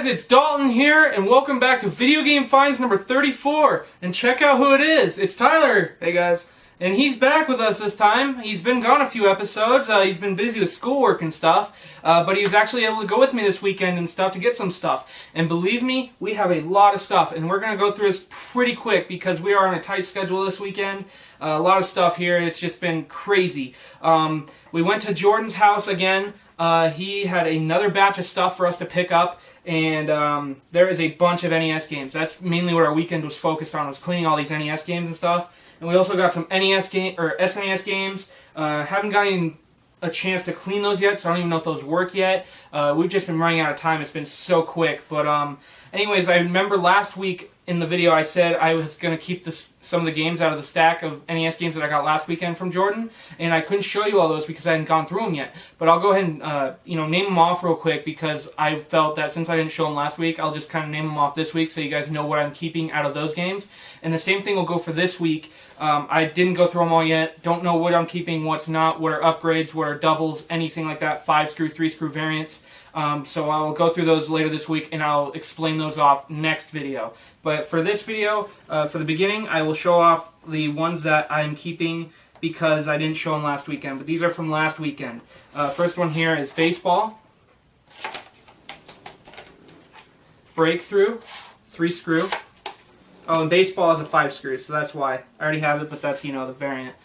guys, it's Dalton here, and welcome back to Video Game Finds number 34. And check out who it is. It's Tyler. Hey guys. And he's back with us this time. He's been gone a few episodes. He's been busy with schoolwork and stuff. But he was actually able to go with me this weekend and stuff to get some stuff. And believe me, we have a lot of stuff. And we're going to go through this pretty quick because we are on a tight schedule this weekend. A lot of stuff here. It's just been crazy. We went to Jordan's house again. He had another batch of stuff for us to pick up, and there is a bunch of NES games. That's mainly what our weekend was focused on, was cleaning all these NES games and stuff. And we also got some SNES games. Haven't gotten a chance to clean those yet, so I don't even know if those work yet. We've just been running out of time. It's been so quick. But anyways, I remember last week in the video I said I was going to keep some of the games out of the stack of NES games that I got last weekend from Jordan, and I couldn't show you all those because I hadn't gone through them yet. But I'll go ahead and name them off real quick because I felt that since I didn't show them last week, I'll just kind of name them off this week so you guys know what I'm keeping out of those games. And the same thing will go for this week. I didn't go through them all yet. Don't know what I'm keeping, what's not, what are upgrades, what are doubles, anything like that, 5-screw, 3-screw variants. So I'll go through those later this week and I'll explain those off next video. But for this video, for the beginning, I will show off the ones that I'm keeping because I didn't show them last weekend. But these are from last weekend. First one here is Baseball. Breakthrough, 3-screw. Oh, and Baseball is a 5-screw, so that's why. I already have it, but that's, the variant.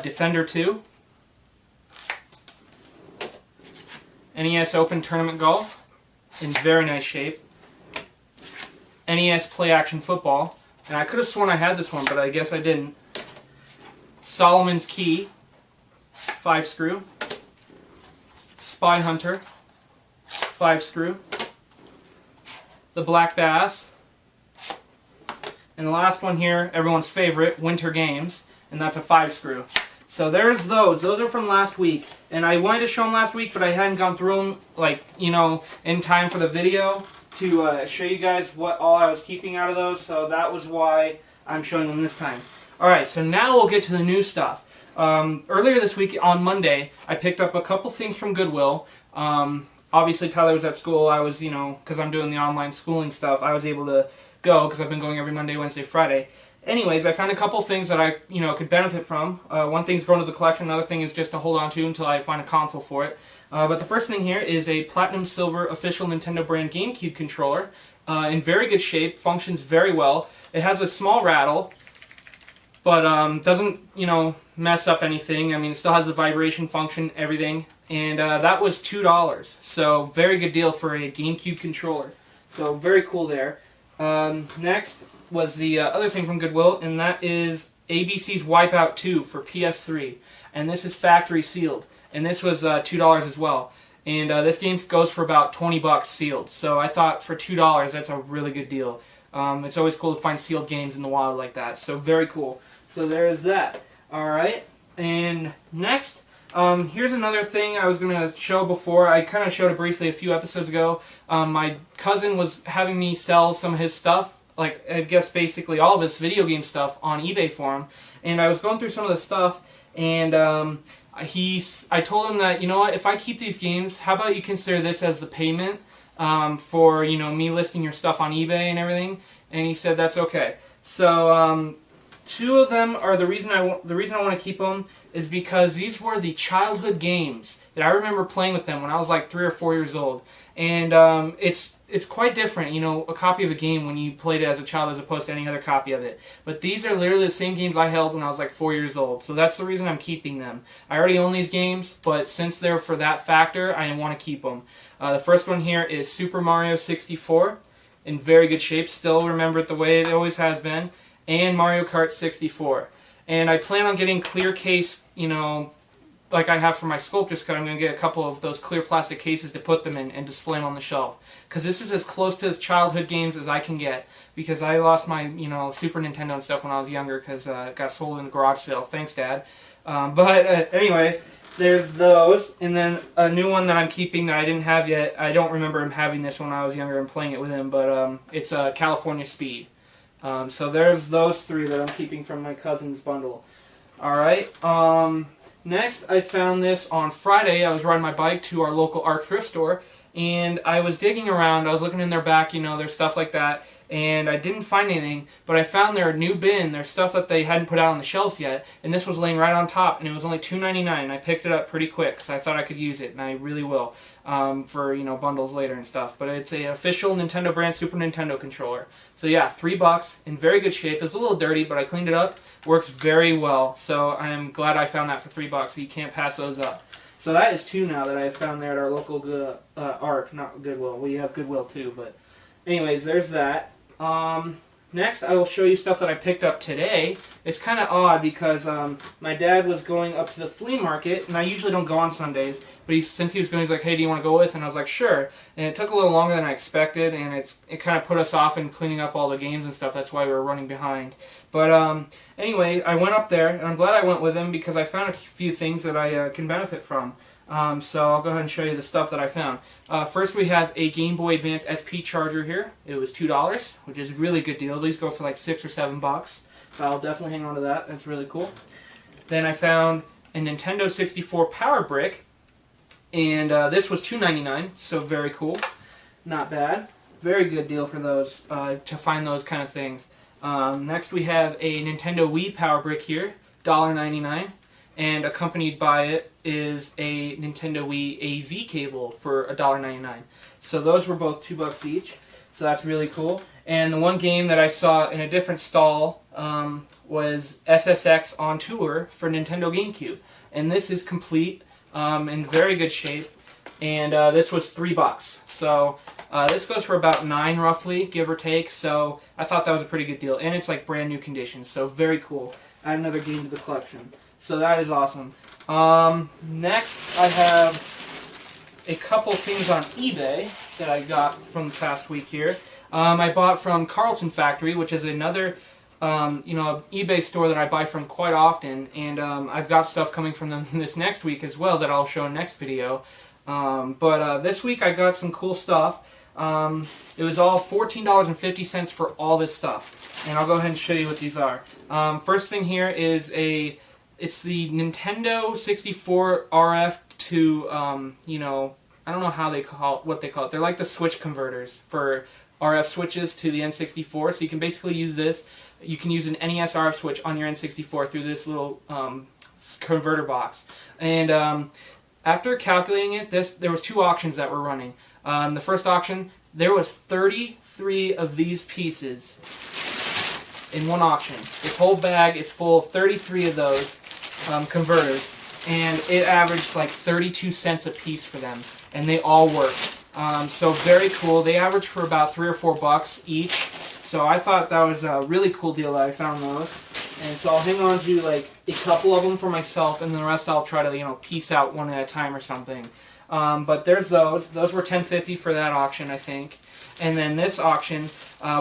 Defender 2. NES Open Tournament Golf, in very nice shape. NES Play Action Football, and I could have sworn I had this one, but I guess I didn't. Solomon's Key, 5-screw. Spy Hunter, 5-screw. The Black Bass. And the last one here, everyone's favorite, Winter Games, and that's a 5-screw. So there's those. Those are from last week. And I wanted to show them last week, but I hadn't gone through them, in time for the video to show you guys what all I was keeping out of those. So that was why I'm showing them this time. Alright, so now we'll get to the new stuff. Earlier this week, on Monday, I picked up a couple things from Goodwill. Obviously, Tyler was at school. I was, because I'm doing the online schooling stuff, I was able to go because I've been going every Monday, Wednesday, Friday. Anyways, I found a couple things that I, could benefit from. One thing's going to the collection, another thing is just to hold on to until I find a console for it. But the first thing here is a Platinum Silver official Nintendo brand GameCube controller. In very good shape, functions very well. It has a small rattle, but doesn't, mess up anything. I mean, it still has the vibration function, everything. And that was $2. So, very good deal for a GameCube controller. So, very cool there. Next was the other thing from Goodwill, and that is ABC's Wipeout 2 for PS3. And this is factory sealed. And this was $2 as well. And this game goes for about 20 bucks sealed. So I thought for $2, that's a really good deal. It's always cool to find sealed games in the wild like that. So very cool. So there's that. Alright. And next, here's another thing I was going to show before. I kind of showed it briefly a few episodes ago. My cousin was having me sell some of his stuff. Like, I guess basically all of his video game stuff on eBay for him. And I was going through some of the stuff, and I told him that, you know what, if I keep these games, how about you consider this as the payment for, me listing your stuff on eBay and everything? And he said that's okay. So, two of them are the reason I want to keep them is because these were the childhood games that I remember playing with them when I was like 3 or 4 years old. And it's quite different, a copy of a game when you played it as a child as opposed to any other copy of it. But these are literally the same games I held when I was like 4 years old. So that's the reason I'm keeping them. I already own these games, but since they're for that factor, I want to keep them. The first one here is Super Mario 64, in very good shape. Still remember it the way it always has been. And Mario Kart 64. And I plan on getting clear case, like I have for my sculptures cut. I'm going to get a couple of those clear plastic cases to put them in and display them on the shelf. Because this is as close to childhood games as I can get. Because I lost my, Super Nintendo and stuff when I was younger because it got sold in a garage sale. Thanks, Dad. Anyway, there's those. And then a new one that I'm keeping that I didn't have yet. I don't remember him having this when I was younger and playing it with him. But it's California Speed. So there's those three that I'm keeping from my cousin's bundle. Alright. Next, I found this on Friday. I was riding my bike to our local ARC thrift store, and I was digging around. I was looking in their back, you know, their stuff like that, and I didn't find anything, but I found their new bin, their stuff that they hadn't put out on the shelves yet, and this was laying right on top, and it was only $2.99. I picked it up pretty quick because I thought I could use it, and I really will, for, you know, bundles later and stuff. But it's a official Nintendo brand Super Nintendo controller. So yeah, $3 in very good shape. It's a little dirty, but I cleaned it up. Works very well. So I'm glad I found that for $3. So you can't pass those up. So that is two now that I found there at our local ARC, not Goodwill. We have Goodwill too, but anyways, there's that. Next, I will show you stuff that I picked up today. It's kind of odd because my dad was going up to the flea market, and I usually don't go on Sundays, but since he was going, he's like, hey, do you want to go with? And I was like, sure. And it took a little longer than I expected, and it kind of put us off in cleaning up all the games and stuff. That's why we were running behind. But anyway, I went up there, and I'm glad I went with him because I found a few things that I can benefit from. So I'll go ahead and show you the stuff that I found. First we have a Game Boy Advance SP charger here. It was $2, which is a really good deal. These go for like $6 or $7. So I'll definitely hang on to that. That's really cool. Then I found a Nintendo 64 Power Brick, and this was $2.99, so very cool. Not bad. Very good deal for those, to find those kind of things. Next we have a Nintendo Wii Power Brick here, $1.99. And accompanied by it is a Nintendo Wii AV cable for $1.99. So those were both $2 each. So that's really cool. And the one game that I saw in a different stall was SSX On Tour for Nintendo GameCube. And this is complete, in very good shape. And this was $3. So this goes for about $9 roughly, give or take. So I thought that was a pretty good deal. And it's like brand new condition. So very cool. Add another game to the collection. So that is awesome. Next, I have a couple things on eBay that I got from the past week here. I bought from Carlton Factory, which is another, eBay store that I buy from quite often, and I've got stuff coming from them this next week as well that I'll show in next video. But this week I got some cool stuff. It was all $14.50 for all this stuff, and I'll go ahead and show you what these are. First thing here is it's the Nintendo 64 RF to, I don't know how they what they call it. They're like the switch converters for RF switches to the N64. So you can basically use this. You can use an NES RF switch on your N64 through this little converter box. And after calculating it, there was two auctions that were running. The first auction, there was 33 of these pieces in one auction. This whole bag is full of 33 of those converters, and it averaged like 32 cents a piece for them, and they all work. So very cool. They averaged for about $3 or $4 each, so I thought that was a really cool deal that I found those. And so I'll hang on to like a couple of them for myself, and then the rest I'll try to piece out one at a time or something. But there's those. Those were $10.50 for that auction, I think. And then this auction,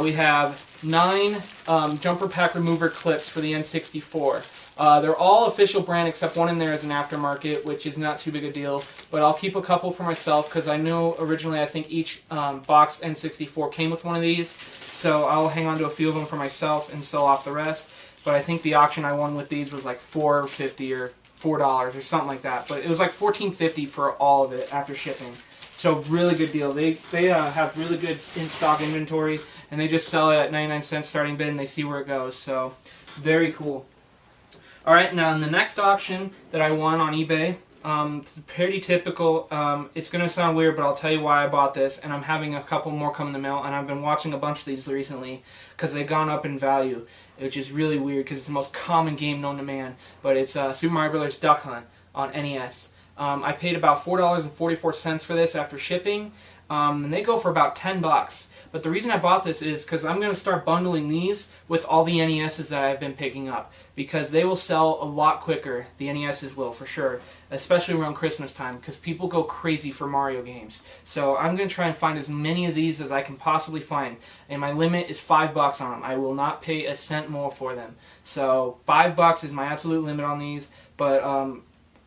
we have 9 jumper pack remover clips for the N64. They're all official brand except one in there is an aftermarket, which is not too big a deal. But I'll keep a couple for myself because I know originally I think each box N64 came with one of these. So I'll hang on to a few of them for myself and sell off the rest. But I think the auction I won with these was like $4.50 or $4 or something like that. But it was like $14.50 for all of it after shipping. So really good deal. They have really good in-stock inventory, and they just sell it at 99 cents starting bid, and they see where it goes. So very cool. Alright, now in the next auction that I won on eBay, it's pretty typical. It's going to sound weird, but I'll tell you why I bought this, and I'm having a couple more come in the mail, and I've been watching a bunch of these recently because they've gone up in value, which is really weird because it's the most common game known to man. But it's Super Mario Bros. Duck Hunt on NES. I paid about $4.44 for this after shipping, and they go for about $10. But the reason I bought this is because I'm going to start bundling these with all the NESs that I've been picking up, because they will sell a lot quicker. The NESs will, for sure, especially around Christmas time, because people go crazy for Mario games. So I'm going to try and find as many of these as I can possibly find, and my limit is $5 on them. I will not pay a cent more for them. So $5 is my absolute limit on these, but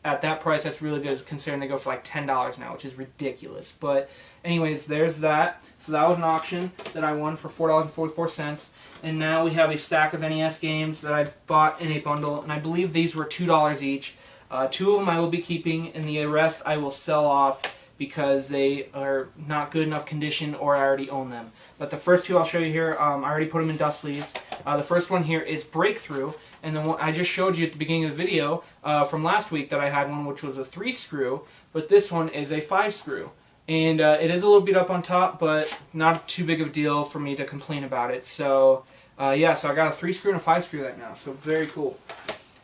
at that price, that's really good, considering they go for like $10 now, which is ridiculous. But anyways, there's that. So that was an auction that I won for $4.44. And now we have a stack of NES games that I bought in a bundle, and I believe these were $2 each. 2 of them I will be keeping, and the rest I will sell off because they are not good enough condition or I already own them. But the first two I'll show you here, I already put them in dust sleeves. The first one here is Breakthrough, and the one I just showed you at the beginning of the video from last week that I had one which was a 3-screw, but this one is a 5-screw. And it is a little beat up on top, but not too big of a deal for me to complain about it. So yeah, so I got a 3-screw and a 5-screw right now, so very cool.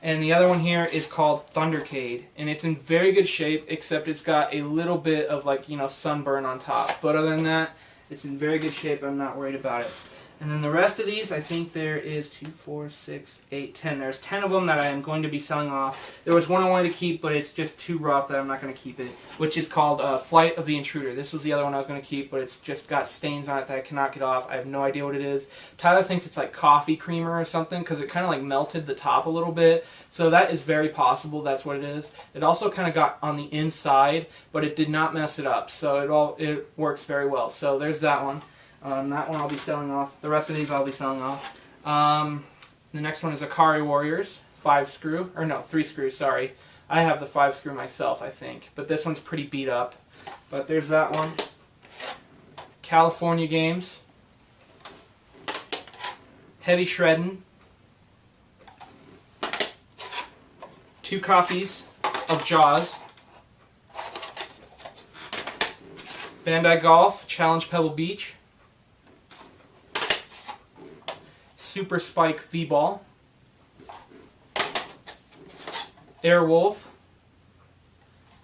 And the other one here is called Thundercade, and it's in very good shape, except it's got a little bit of, like, you know, sunburn on top. But other than that, it's in very good shape. I'm not worried about it. And then the rest of these, I think there is 2, 4, 6, 8, 10. There's 10 of them that I am going to be selling off. There was one I wanted to keep, but it's just too rough that I'm not going to keep it, which is called Flight of the Intruder. This was the other one I was going to keep, but it's just got stains on it that I cannot get off. I have no idea what it is. Tyler thinks it's like coffee creamer or something, because it kind of like melted the top a little bit. So that is very possible that's what it is. It also kind of got on the inside, but it did not mess it up. So it works very well. So there's that one. That one I'll be selling off. The rest of these I'll be selling off. The next one is Akari Warriors, 5-screw, or no, 3-screw, sorry. I have the 5-screw myself, I think, but this one's pretty beat up. But there's that one. California Games, Heavy Shreddin', 2 copies of Jaws, Bandai Golf, Challenge Pebble Beach, Super Spike V-Ball, Airwolf,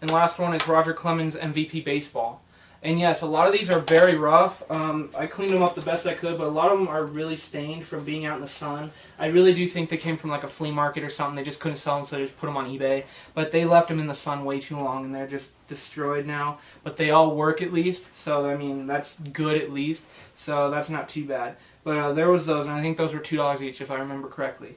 and last one is Roger Clemens MVP Baseball. And yes, a lot of these are very rough. I cleaned them up the best I could, but a lot of them are really stained from being out in the sun. I really do think they came from like a flea market or something. They just couldn't sell them, so they just put them on eBay. But they left them in the sun way too long, and they're just destroyed now. But they all work at least, so I mean, that's good at least. So that's not too bad. But there was those, and I think those were $2 each, if I remember correctly.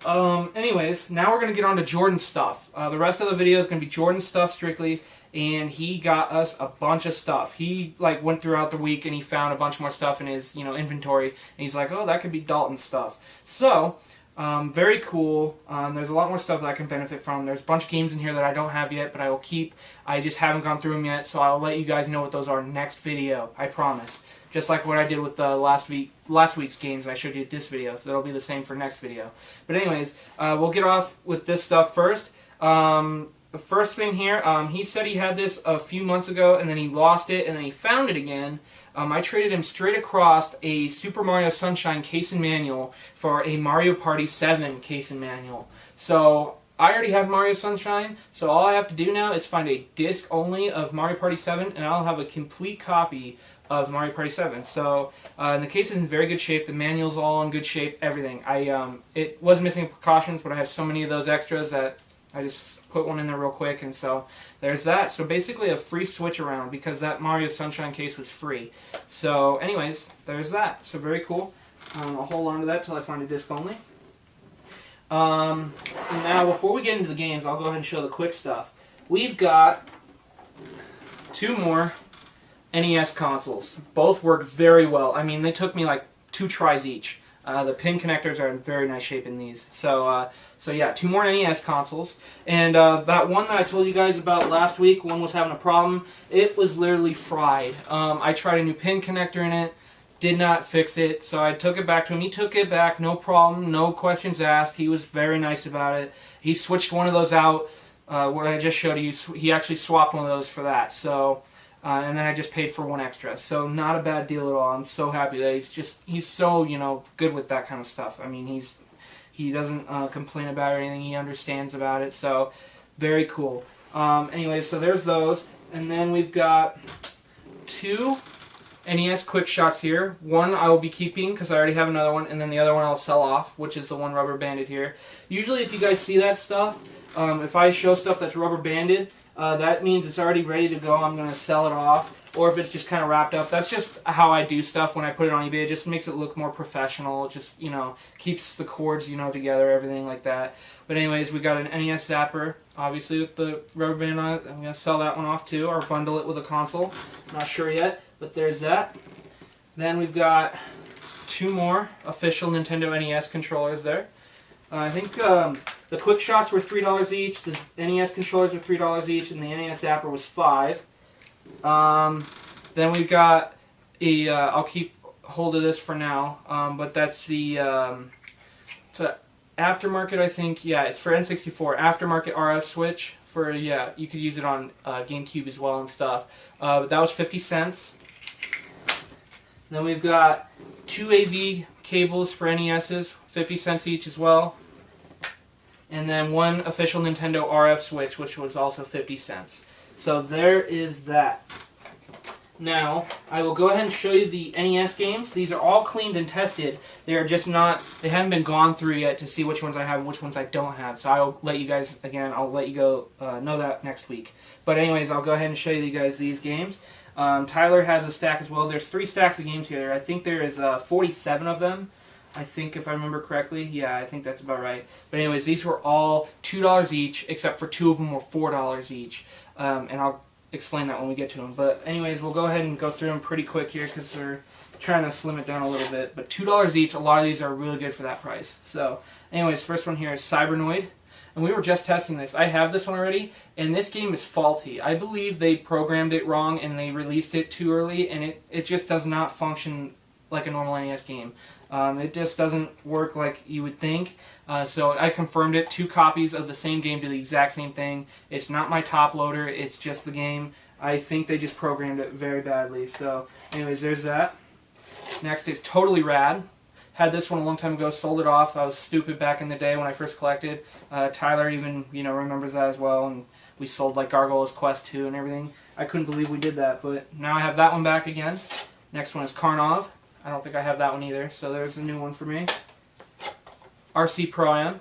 Anyways, now we're going to get on to Jordan stuff. The rest of the video is going to be Jordan stuff strictly, and he got us a bunch of stuff. He like went throughout the week and he found a bunch more stuff in his inventory, and he's like, oh, that could be Dalton stuff. So, very cool. There's a lot more stuff that I can benefit from. There's a bunch of games in here that I don't have yet, but I will keep. I just haven't gone through them yet, so I'll let you guys know what those are next video, I promise. Just like what I did with the last week's games I showed you at this video, so that'll be the same for next video. But anyways, we'll get off with this stuff first. The first thing here, he said he had this a few months ago, and then he lost it, and then he found it again. I traded him straight across a Super Mario Sunshine case and manual for a Mario Party 7 case and manual. So I already have Mario Sunshine, so all I have to do now is find a disc only of Mario Party 7, and I'll have a complete copy of Mario Party 7. So, and the case is in very good shape, the manual's all in good shape, everything. It was missing precautions, but I have so many of those extras that I just put one in there real quick, and so there's that. So basically a free switch around, because that Mario Sunshine case was free. So anyways, there's that. So very cool. I'll hold on to that till I find a disc only. Now, before we get into the games, I'll go ahead and show the quick stuff. We've got 2 more NES consoles. Both work very well. I mean, they took me like 2 tries each. The pin connectors are in very nice shape in these. So yeah, 2 more NES consoles. And that one that I told you guys about last week, one was having a problem. It was literally fried. I tried a new pin connector in it. Did not fix it, so I took it back to him. He took it back, no problem, no questions asked. He was very nice about it. He switched one of those out, what I just showed you. He actually swapped one of those for that. So, and then I just paid for 1 extra. So not a bad deal at all. I'm so happy that he's so good with that kind of stuff. I mean, he doesn't complain about it or anything. He understands about it. So very cool. Anyway, so there's those, and then we've got 2 NES quick shots here. One I will be keeping because I already have another one, and then the other one I'll sell off, which is the one rubber banded here. Usually if you guys see that stuff, if I show stuff that's rubber banded, that means it's already ready to go. I'm going to sell it off. Or if it's just kind of wrapped up, that's just how I do stuff when I put it on eBay. It just makes it look more professional. It just, keeps the cords, together, everything like that. But anyways, we got an NES Zapper, obviously with the rubber band on it. I'm going to sell that one off too, or bundle it with a console. Not sure yet, but there's that. Then we've got 2 more official Nintendo NES controllers there. I think the Quick Shots were $3 each, the NES controllers were $3 each, and the NES Zapper was $5. Then we've got a, I'll keep hold of this for now, but that's the, it's a aftermarket, I think. Yeah, it's for N64, aftermarket RF switch for, yeah, you could use it on GameCube as well and stuff. But that was 50 cents. Then we've got 2 AV cables for NESs, 50 cents each as well. And then 1 official Nintendo RF switch, which was also 50 cents. So there is that. Now, I will go ahead and show you the NES games. These are all cleaned and tested. They are just not, they haven't been gone through yet to see which ones I have and which ones I don't have. So I'll let you guys, again, I'll let you go know that next week. But anyways, I'll go ahead and show you guys these games. Tyler has a stack as well. There's 3 stacks of games here. I think there is 47 of them. I think, if I remember correctly. Yeah, I think that's about right. But anyways, these were all $2 each, except for 2 of them were $4 each. And I'll explain that when we get to them. But anyways, we'll go ahead and go through them pretty quick here because we're trying to slim it down a little bit. But $2 each, a lot of these are really good for that price. So anyways, first one here is Cybernoid. And we were just testing this. I have this one already, and this game is faulty. I believe they programmed it wrong and they released it too early, and it just does not function like a normal NES game. It just doesn't work like you would think. So I confirmed it. 2 copies of the same game do the exact same thing. It's not my top loader. It's just the game. I think they just programmed it very badly. So anyways, there's that. Next is Totally Rad. Had this one a long time ago. Sold it off. I was stupid back in the day when I first collected. Tyler even remembers that as well. And we sold like Gargoyle's Quest 2 and everything. I couldn't believe we did that. But now I have that one back again. Next one is Karnov. I don't think I have that one either, so there's a new one for me. RC Pro-Am.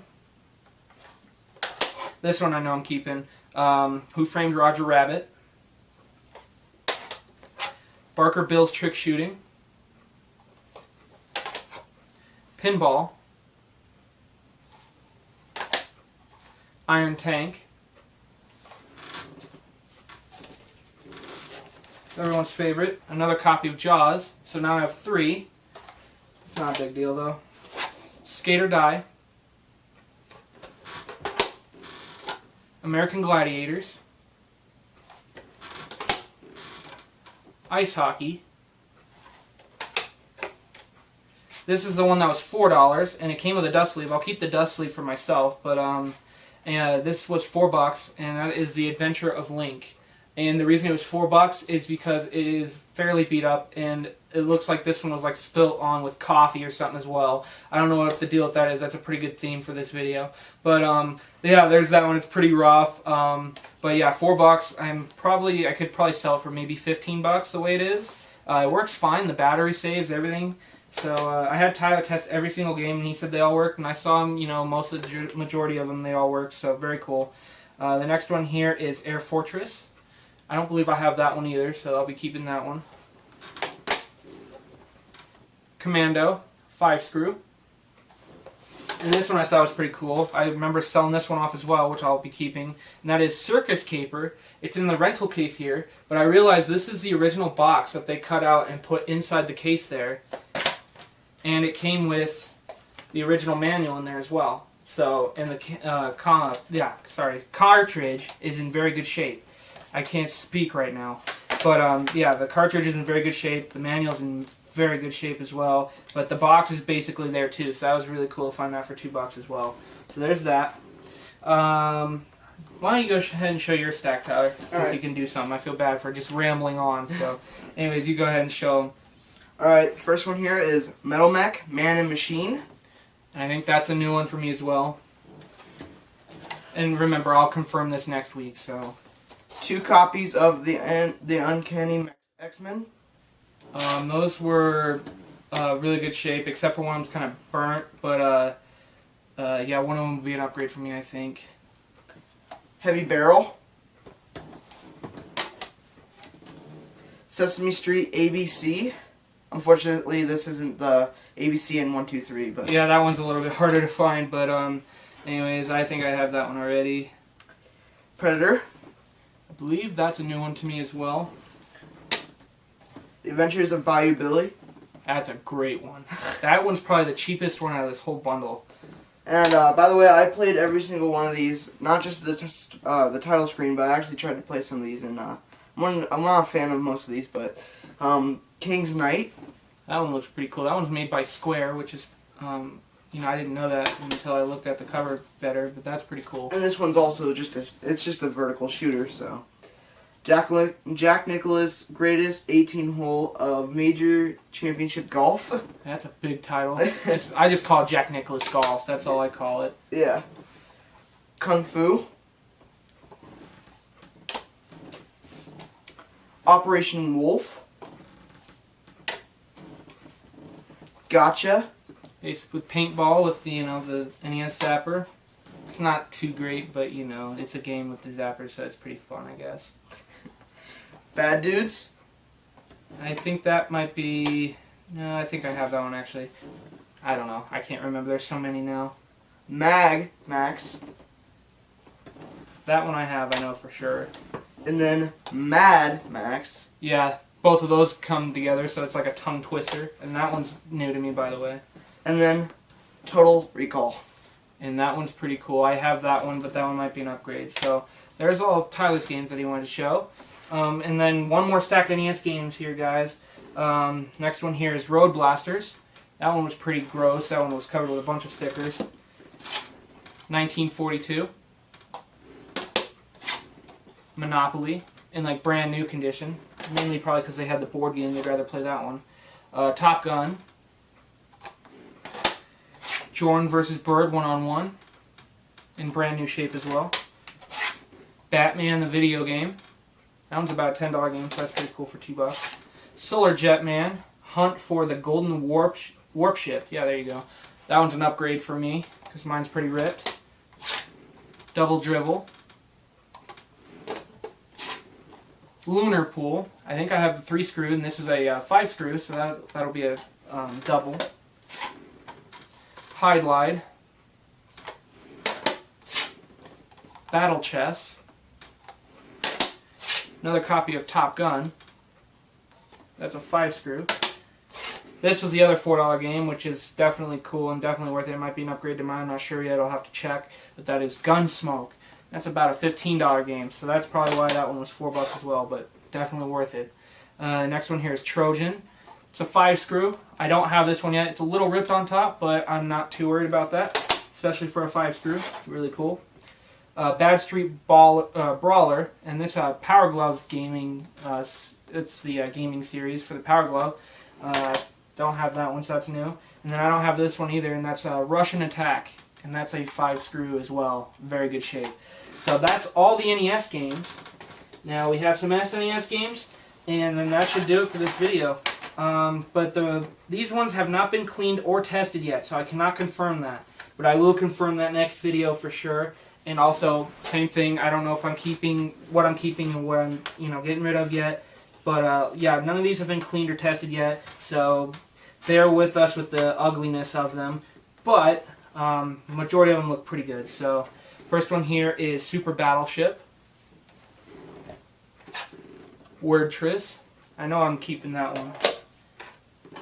This one I know I'm keeping. Who Framed Roger Rabbit. Barker Bill's Trick Shooting. Pinball. Iron Tank. Everyone's favorite. Another copy of Jaws. So now I have 3. It's not a big deal though. Skate or Die. American Gladiators. Ice Hockey. This is the one that was $4, and it came with a dust sleeve. I'll keep the dust sleeve for myself, but this was $4, and that is The Adventure of Link. And the reason it was $4 is because it is fairly beat up, and it looks like this one was like spilt on with coffee or something as well. I don't know what the deal with that is. That's a pretty good theme for this video. But yeah, there's that one. It's pretty rough. But yeah, $4. I could probably sell it for maybe $15 the way it is. It works fine. The battery saves everything. So I had Tyler test every single game, and he said they all worked. And I saw him, most of the majority of them, they all worked. So very cool. The next one here is Air Fortress. I don't believe I have that one either, so I'll be keeping that one. Commando, 5-screw. And this one I thought was pretty cool. I remember selling this one off as well, which I'll be keeping. And that is Circus Caper. It's in the rental case here, but I realized this is the original box that they cut out and put inside the case there. And it came with the original manual in there as well. So, and the cartridge is in very good shape. I can't speak right now. But yeah, the cartridge is in very good shape. The manual's in very good shape as well. But the box is basically there too. So that was really cool to find that for $2 as well. So there's that. Why don't you go ahead and show your stack, Tyler, since you can do something. I feel bad for just rambling on. So anyways, you go ahead and show them. Alright, first one here is Metal Mech, Man and Machine. And I think that's a new one for me as well. And remember, I'll confirm this next week, so... 2 copies of the Uncanny X-Men. Those were really good shape, except for one of them's kind of burnt, but yeah, one of them would be an upgrade for me, I think. Heavy Barrel. Sesame Street ABC. Unfortunately, this isn't the ABC and 1, 2, 3, but... Yeah, that one's a little bit harder to find, but anyways, I think I have that one already. Predator. I believe that's a new one to me as well. The Adventures of Bayou Billy. That's a great one. That one's probably the cheapest one out of this whole bundle. And by the way, I played every single one of these, not just the title screen, but I actually tried to play some of these in I'm not a fan of most of these, but King's Knight. That one looks pretty cool. That one's made by Square, which is, you know, I didn't know that until I looked at the cover better, but that's pretty cool. And this one's also just a vertical shooter, so. Jack Nicklaus' greatest 18-hole of major championship golf. That's a big title. I just call it Jack Nicklaus Golf. That's all I call it. Yeah. Kung Fu. Operation Wolf. Gotcha. Basically paintball with the, you know, the NES zapper. It's not too great, but you know, it's a game with the zapper, so it's pretty fun, I guess. Bad Dudes. I think that might be... No, I think I have that one actually. I don't know. I can't remember. There's so many now. Max. That one I have, I know for sure. And then Mad Max. Yeah, both of those come together, so it's like a tongue twister. And that one's new to me, by the way. And then Total Recall. And that one's pretty cool. I have that one, but that one might be an upgrade. So there's all of Tyler's games that he wanted to show. And then one more stack of NES games here, guys. Next one here is Road Blasters. That one was pretty gross. That one was covered with a bunch of stickers. 1942. Monopoly, in like brand new condition. Mainly probably because they had the board game, they'd rather play that one. Top Gun. Jorn vs. Bird 1-on-1. In brand new shape as well. Batman the video game. That one's about a $10 game, so that's pretty cool for $2. Solar Jetman, Hunt for the Golden Warp Ship. Yeah, there you go. That one's an upgrade for me, because mine's pretty ripped. Double Dribble. Lunar Pool. I think I have the 3-screw, and this is a 5-screw, so that'll be a double. High Glide. Battle Chess. Another copy of Top Gun. That's a 5-screw. This was the other $4 game, which is definitely cool and definitely worth it. It might be an upgrade to mine, I'm not sure yet, I'll have to check. But that is Gunsmoke. That's about a $15 game, so that's probably why that one was $4 as well, but definitely worth it. Next one here is Trojan. It's a 5-screw. I don't have this one yet. It's a little ripped on top, but I'm not too worried about that, especially for a 5-screw. It's really cool. Bad Street Brawler, and this Power Glove gaming, it's the gaming series for the Power Glove. Don't have that one, so that's new. And then I don't have this one either, and that's Russian Attack, and that's a 5-screw as well. Very good shape. So that's all the NES games. Now we have some SNES games, and then that should do it for this video. But these ones have not been cleaned or tested yet, so I cannot confirm that. But I will confirm that next video for sure. And also, same thing, I don't know if I'm keeping what I'm keeping and what I'm, you know, getting rid of yet. But yeah, none of these have been cleaned or tested yet, so bear with us with the ugliness of them. But majority of them look pretty good. So first one here is Super Battleship. Word Triss. I know I'm keeping that one.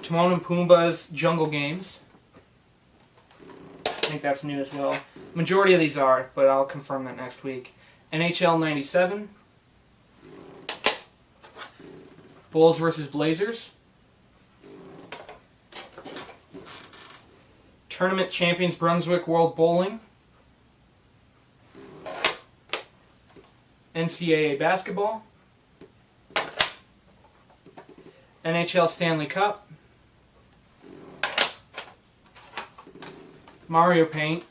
Timon and Pumbaa's Jungle Games. I think that's new as well. Majority of these are, but I'll confirm that next week. NHL 97. Bulls vs. Blazers. Tournament Champions Brunswick World Bowling. NCAA Basketball. NHL Stanley Cup. Mario Paint.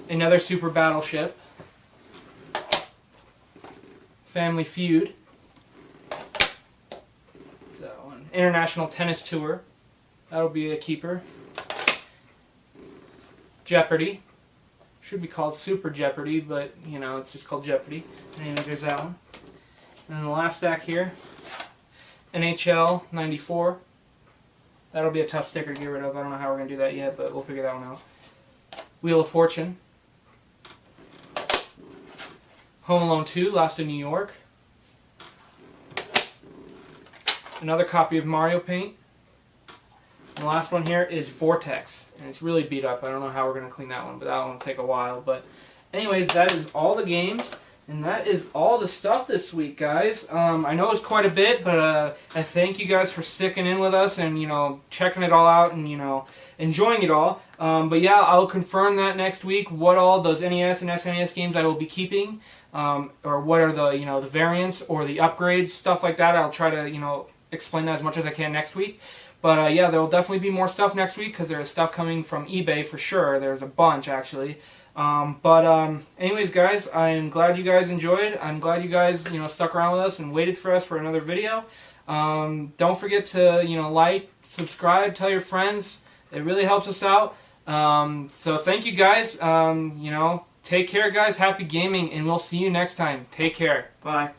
Another Super Battleship. Family Feud. So, an International Tennis Tour. That'll be a keeper. Jeopardy. Should be called Super Jeopardy, but, you know, it's just called Jeopardy. And there's that one. And then the last stack here. NHL 94. That'll be a tough sticker to get rid of. I don't know how we're going to do that yet, but we'll figure that one out. Wheel of Fortune. Home Alone 2, Lost in New York. Another copy of Mario Paint. And the last one here is Vortex. And it's really beat up. I don't know how we're going to clean that one, but that one will take a while. But anyways, that is all the games And that is all the stuff this week, guys. I know it's quite a bit, but I thank you guys for sticking in with us and, you know, checking it all out and, you know, enjoying it all. But yeah, I'll confirm that next week, what all those NES and SNES games I will be keeping, or what are the, you know, the variants or the upgrades, stuff like that. I'll try to, you know, explain that as much as I can next week. But yeah, there will definitely be more stuff next week because there's stuff coming from eBay for sure. There's a bunch, actually. Anyways, guys, I'm glad you guys enjoyed. I'm glad you guys, you know, stuck around with us and waited for us for another video. Don't forget to, you know, like, subscribe, tell your friends. It really helps us out. So thank you guys. You know, take care, guys. Happy gaming, and we'll see you next time. Take care. Bye.